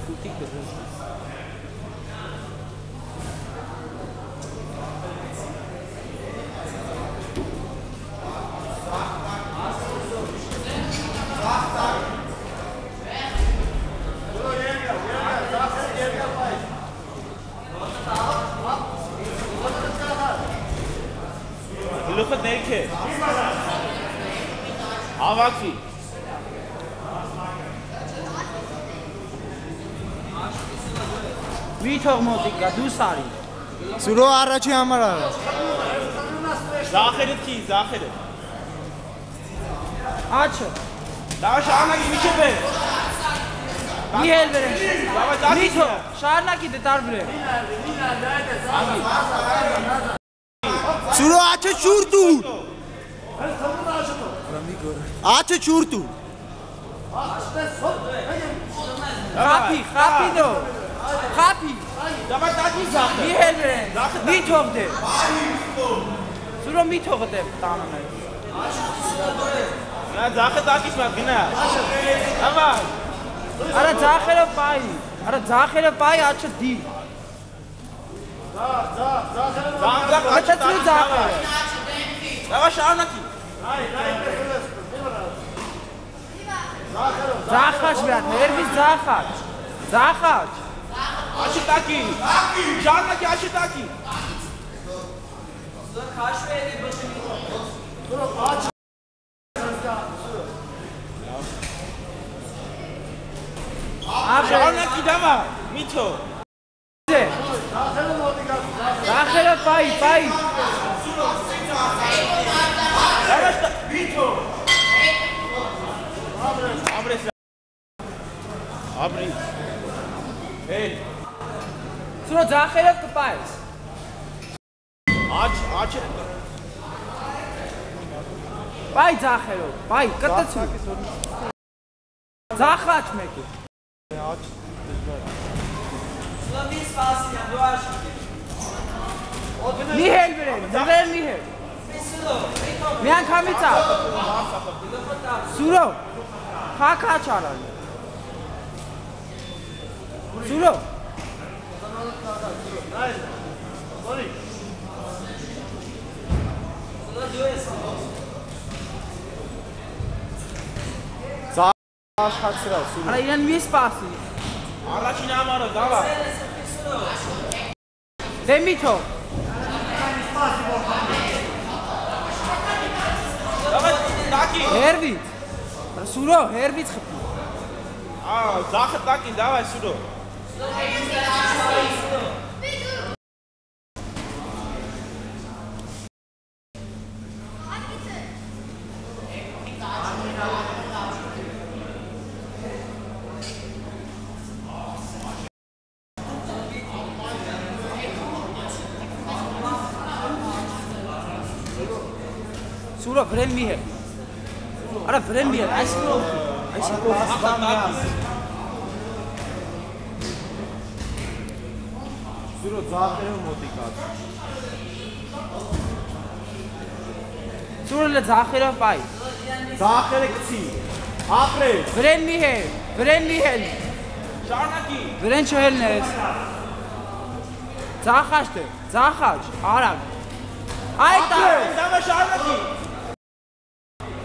կուտիկ դրես։ Գլուխը ներք է։ Հավաքի։ Մի թող մոտիկա, դու սարի։ Սուրո առաջի համար արա։ Ձախերը թի, ձախերը։ Աչը։ Դա շարունակի մի չէ բեր։ Մի հել վերեմ։ Մի թող, շարունակի դե տար վրեմ։ Սուրո աչը չուր դուր։ Աչը չուր դուր։ Խապի դո։ Խապի։ Դավայ տակի ձախը։ Մի հել վերեմ։ Մի թող դե։ Սուրո մի թողը դե տանում է։ Նա ձախը տակից մատ գնա։ Ահա։ Արա ձախերը պայի։ Արա ձախերը պայի աչը դի։ Մտածու ձախերը։ Դավայ շարունակի։ Ձախաչ վիատ, ներվից ձախաչ։ Ձախաչ։ Աչի տակի։ Շարունակի աչի տակի։ Շարունակի դավայ։ Մի թող։ Ձախերը պայի։ Աբրի։ Հել։ Սուրո ձախերը կպայս։ Աչ։ Պայ ձախերով, պայ, կտցու։ Ձախաչ մեկի։ Մի հել վերեմ, նվեր մի հել։ Մի անգամից ա։ Սուրո, խակաչ արան։ Սուրո։ Աշխատսրա Սուրո։ Արա իրեն մի սպասի։ Առաջին համարը դավա։ Դե մի թող։ Դավա տակի։ Հերվից։ Սուրո, հերվից խպի։ Ձախը տակին դավա Սուրո։ Սուրո, վրեն մի հել։ Արա վրեն մի հել, այս Սուրո ձախերը մոտիկած։ Սուրո լը ձախերով պայ։ Ձախերը կցի։ Ապրես։ Վրեն մի հել։ Շարունակի։ Վրեն չհելն ես։ Ձախաչ դե, ձախաչ, արագ։ Այտա, Դավա շարունակի։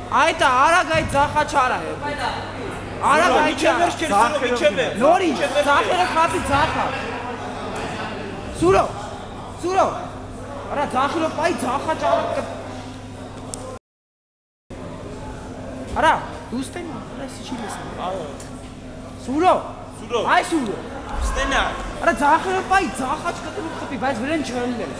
այտա, արագ այդ ձախաչ արա է։ Արագ այդ Միջև վերջ կեր Սուրո, միջև վերջ։ Նորի, ձախերը խապի ձախաչ։ Սուրո, արա ձախերով պայ ձախաչ արագ։ Արա, դուստեն, արա եսի չի լեսն։ Սուրո, այ Սուրո։ Ստենա։ Արա ձախերով պայ ձախաչ կտրուկ խպի, բայց վրեն չհելն ես։